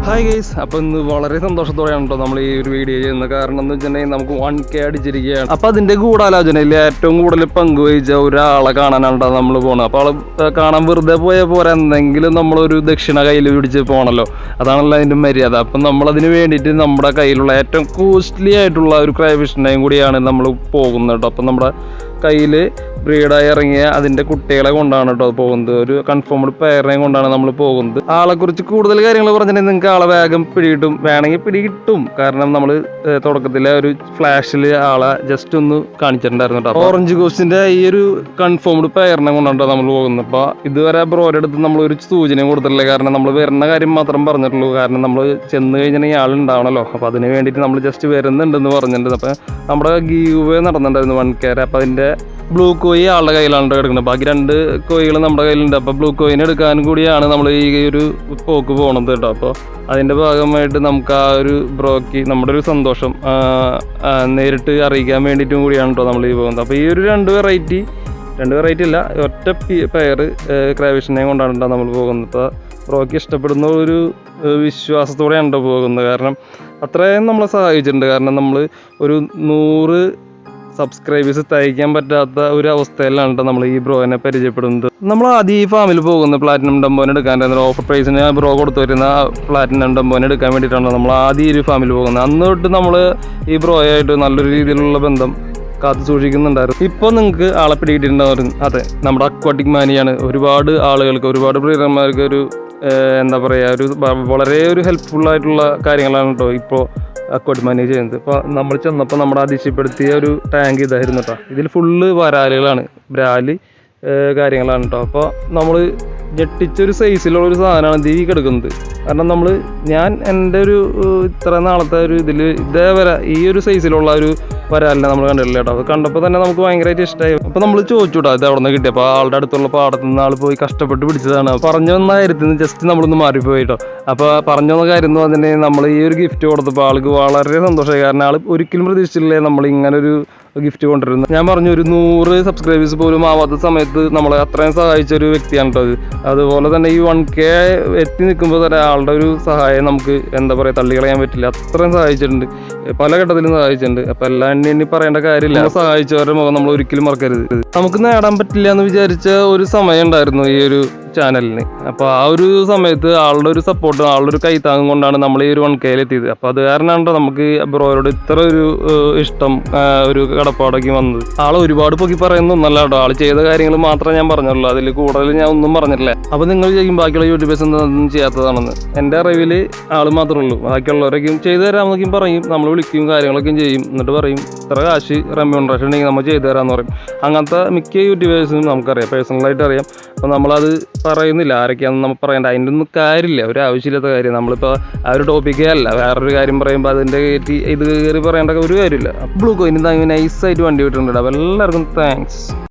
Hi guys, അപ്പോൾ ഇന്ന് വളരെ സന്തോഷത്തോടെയാണ് കേട്ടോ നമ്മൾ ഈ ഒരു വീഡിയോ ചെയ്യുന്നത്. കാരണം എന്ന് വെച്ചിട്ടുണ്ടെങ്കിൽ നമുക്ക് 1K അടിച്ചിരിക്കുകയാണ്. അപ്പോൾ അതിൻ്റെ ഗൂഢാലോചനയിൽ ഏറ്റവും കൂടുതൽ പങ്കുവഹിച്ച ഒരാളെ കാണാനാണ് നമ്മൾ പോകുന്നത്. അപ്പോൾ ആൾ കാണാൻ വെറുതെ പോയാൽ പോരാ, എന്തെങ്കിലും നമ്മളൊരു ദക്ഷിണ കയ്യിൽ പിടിച്ച് പോകണമല്ലോ, അതാണല്ലോ അതിൻ്റെ മര്യാദ. അപ്പം നമ്മളതിന് വേണ്ടിയിട്ട് നമ്മുടെ കയ്യിലുള്ള ഏറ്റവും കോസ്റ്റ്ലി ആയിട്ടുള്ള ഒരു ക്രൈഫിഷിനെയും കൂടിയാണ് നമ്മൾ പോകുന്നത് കേട്ടോ. അപ്പം നമ്മുടെ കയ്യിൽ ബ്രീഡായി ഇറങ്ങിയ അതിൻ്റെ കുട്ടികളെ കൊണ്ടാണ് കേട്ടോ പോകുന്നത്. ഒരു കൺഫേംഡ് പെയറിനെയും കൊണ്ടാണ് നമ്മൾ പോകുന്നത്. ആളെക്കുറിച്ച് കൂടുതൽ കാര്യങ്ങൾ പറഞ്ഞിട്ടുണ്ടെങ്കിൽ നിങ്ങൾക്ക് ആളെ വേഗം പിടികിട്ടും, വേണമെങ്കിൽ പിടികിട്ടും. കാരണം നമ്മൾ തുടക്കത്തിലെ ഒരു ഫ്ലാഷിൽ ആളെ ജസ്റ്റ് ഒന്ന് കാണിച്ചിട്ടുണ്ടായിരുന്നു കേട്ടോ. ഓറഞ്ച് കോസ്റ്റിൻ്റെ ഈ ഒരു കൺഫേംഡ് പെയറിനെ കൊണ്ടാണ് നമ്മൾ പോകുന്നത്. അപ്പോൾ ഇതുവരെ ബ്രോയുടെ അടുത്ത് നമ്മൾ ഒരു സൂചനയും കൊടുത്തിട്ടില്ല. കാരണം നമ്മൾ വരുന്ന കാര്യം മാത്രം പറഞ്ഞിട്ടുള്ളൂ. കാരണം നമ്മൾ ചെന്ന് കഴിഞ്ഞിട്ടുണ്ടെങ്കിൽ ആളുണ്ടാവണമല്ലോ. അപ്പോൾ അതിന് വേണ്ടിയിട്ട് നമ്മൾ ജസ്റ്റ് വരുന്നുണ്ടെന്ന് പറഞ്ഞിട്ടുണ്ട്. അപ്പോൾ നമ്മുടെ ഗീവ് നടന്നിട്ടുണ്ടായിരുന്നു 1K. അപ്പോൾ അതിൻ്റെ ബ്ലൂ കോയി ആളുടെ കയ്യിലാണ് കിടക്കുന്നത്. ബാക്കി 2 കോയികൾ നമ്മുടെ കയ്യിലുണ്ട്. അപ്പോൾ ബ്ലൂ കോയിനെ എടുക്കാനും കൂടിയാണ് നമ്മൾ ഈ ഒരു പോക്ക് പോകണത് കേട്ടോ. അപ്പോൾ അതിൻ്റെ ഭാഗമായിട്ട് നമുക്ക് ആ ഒരു ബ്രോക്ക് നമ്മുടെ ഒരു സന്തോഷം നേരിട്ട് അറിയിക്കാൻ വേണ്ടിയിട്ടും കൂടിയാണ് കേട്ടോ നമ്മൾ ഈ പോകുന്നത്. അപ്പോൾ ഈ ഒരു 2 വെറൈറ്റി അല്ല, ഒറ്റ പെയർ ക്രൈഫിഷിനെ കൊണ്ടാണ് നമ്മൾ പോകുന്നത്. അപ്പോൾ ബ്രോക്ക് ഇഷ്ടപ്പെടുന്ന ഒരു വിശ്വാസത്തോടെയാണ് പോകുന്നത്. കാരണം അത്രയും നമ്മളെ സഹായിച്ചിട്ടുണ്ട്. കാരണം നമ്മൾ ഒരു 100 സബ്സ്ക്രൈബേഴ്സ് തയ്ക്കാൻ പറ്റാത്ത ഒരു അവസ്ഥയിലാണ് നമ്മൾ ഈ ബ്രോനെ പരിചയപ്പെടുന്നത്. നമ്മൾ ആദ്യം ഈ ഫാമിൽ പോകുന്നത് പ്ലാറ്റിനം ഡംബോനെ എടുക്കാൻ ഓഫർ പ്രൈസിന് ബ്രോ കൊടുത്തു വരുന്ന പ്ലാറ്റിനം ഡംബോനെ എടുക്കാൻ വേണ്ടിയിട്ടാണ് നമ്മൾ ആദ്യം ഈ ഒരു ഫാമിൽ പോകുന്നത്. അന്ന് തൊട്ട് നമ്മൾ ഈ ബ്രോയായിട്ട് നല്ലൊരു രീതിയിലുള്ള ബന്ധം കാത്തു സൂക്ഷിക്കുന്നുണ്ടായിരുന്നു. ഇപ്പോൾ നിങ്ങൾക്ക് ആളെ പിടികിട്ടിട്ടുണ്ടാവും. അതെ, നമ്മുടെ അക്വാട്ടിക് മാനിയാണ്. ഒരുപാട് ആളുകൾക്ക്, ഒരുപാട് ബ്രീഡർമാർക്ക് ഒരു എന്താ പറയുക, ഒരു വളരെ ഒരു ഹെൽപ്ഫുള്ളായിട്ടുള്ള കാര്യങ്ങളാണ് കേട്ടോ ഇപ്പോൾ അക്വാട്ടിക് മാനി ചെയ്യുന്നത്. ഇപ്പോൾ നമ്മൾ ചെന്നപ്പോൾ നമ്മുടെ അതിശയപ്പെടുത്തിയ ഒരു ടാങ്ക് ഇതായിരുന്നു കേട്ടോ. ഇതിൽ ഫുള്ള് വരാലുകളാണ്, ബ്രാല് കാര്യങ്ങളാണ് കേട്ടോ. അപ്പോൾ നമ്മൾ ഞെട്ടിച്ചൊരു സൈസിലുള്ള ഒരു സാധനമാണ് ഈ കിടക്കുന്നത്. കാരണം ഞാൻ എൻ്റെ ഒരു ഇത്ര നാളത്തെ ഒരു ഇതേവരെ ഈ ഒരു സൈസിലുള്ള ഒരു വരാലിനെ നമ്മൾ കണ്ടിട്ടില്ല കേട്ടോ. അത് കണ്ടപ്പോൾ തന്നെ നമുക്ക് ഭയങ്കരമായിട്ട് ഇഷ്ടമായി. അപ്പോൾ നമ്മൾ ചോദിച്ചു കേട്ടോ ഇത് എവിടെ നിന്ന് കിട്ടി. അപ്പോൾ ആളുടെ അടുത്തുള്ള പാടത്തു നിന്ന് ആൾ പോയി കഷ്ടപ്പെട്ട് പിടിച്ചതാണ്. പറഞ്ഞു വന്ന കാര്യത്തിൽ നിന്ന് ജസ്റ്റ് നമ്മളൊന്ന് മാറിപ്പോയി കേട്ടോ. അപ്പോൾ പറഞ്ഞു വന്ന കാര്യം എന്ന് പറഞ്ഞിട്ടുണ്ടെങ്കിൽ നമ്മൾ ഈ ഒരു ഗിഫ്റ്റ് കൊടുത്തപ്പോൾ ആൾക്ക് വളരെ സന്തോഷമായി. കാരണം ആൾ ഒരിക്കലും പ്രതീക്ഷിച്ചില്ലേ നമ്മൾ ഇങ്ങനൊരു ഗിഫ്റ്റ് കൊണ്ടുവരുന്നത്. ഞാൻ പറഞ്ഞു ഒരു 100 സബ്സ്ക്രൈബേഴ്സ് പോലും ആവാത്ത സമയത്ത് നമ്മളെ അത്രയും സഹായിച്ച ഒരു വ്യക്തിയാണ് കേട്ടോ അത്. അതുപോലെ തന്നെ ഈ 1K എത്തി നിൽക്കുമ്പോൾ തന്നെ ആളുടെ ഒരു സഹായം നമുക്ക് എന്താ പറയുക, തള്ളിക്കളയാൻ പറ്റില്ല. അത്രയും സഹായിച്ചിട്ടുണ്ട്, പല ഘട്ടത്തിലും സഹായിച്ചിട്ടുണ്ട്. അപ്പം എല്ലാം ഇനി പറയേണ്ട കാര്യമില്ല. സഹായിച്ചവരുടെ മുഖം നമ്മൾ ഒരിക്കലും മറക്കരുത്. നമുക്ക് നേടാൻ പറ്റില്ല എന്ന് വിചാരിച്ച ഒരു സമയം ഉണ്ടായിരുന്നു ഈ ഒരു ചാനലിന്. അപ്പോൾ ആ ഒരു സമയത്ത് ആളുടെ ഒരു സപ്പോർട്ട്, ആളുടെ ഒരു കൈത്താങ്ങും കൊണ്ടാണ് നമ്മൾ ഈ ഒരു 1K എത്തിയത്. അപ്പോൾ അത് കാരണമാണ് നമുക്ക് ബ്രോയോട് ഇത്ര ഒരു ഇഷ്ടം, ഒരു കടപ്പാടൊക്കെ വന്നത്. ആൾ ഒരുപാട് പൊക്കി പറയുന്നൊന്നല്ല കേട്ടോ. ആൾ ചെയ്ത കാര്യങ്ങൾ മാത്രമേ ഞാൻ പറഞ്ഞുള്ളൂ, അതിൽ കൂടുതൽ ഞാൻ ഒന്നും പറഞ്ഞിട്ടില്ല. അപ്പോൾ നിങ്ങൾ ചെയ്യും ബാക്കിയുള്ള യൂട്യൂബേഴ്സ് ഒന്നും ചെയ്യാത്തതാണെന്ന്. എൻ്റെ അറിവിൽ ആൾ മാത്രമേ ഉള്ളൂ. ബാക്കിയുള്ളവരൊക്കെയും ചെയ്തു തരാമെന്നൊക്കെയും പറയും, നമ്മൾ വിളിക്കും, കാര്യങ്ങളൊക്കെയും ചെയ്യും. എന്നിട്ട് പറയും ഇത്ര കാശ് റെമ്യൂണറേഷൻ ഉണ്ടെങ്കിൽ നമ്മൾ ചെയ്തു തരാമെന്ന് പറയും. അങ്ങനത്തെ മിക്ക യൂട്യൂബേഴ്സിനും നമുക്കറിയാം, പേഴ്സണലായിട്ട് അറിയാം. അപ്പോൾ നമ്മളത് പറയുന്നില്ല, ആരൊക്കെയാണെന്ന് നമുക്ക് പറയേണ്ട, അതിൻ്റെ ഒന്നും കാര്യമില്ല, ഒരു ആവശ്യമില്ലാത്ത കാര്യം. നമ്മളിപ്പോൾ ആ ഒരു ടോപ്പിക്കേ അല്ല, വേറൊരു കാര്യം പറയുമ്പോൾ അതിൻ്റെ ഇത് കയറി പറയേണ്ട ഒരു കാര്യമില്ല. ബ്ലൂ കോയിന് നൈസായിട്ട് വണ്ടി വിട്ടിട്ടുണ്ട്. അപ്പോൾ എല്ലാവർക്കും താങ്ക്സ്.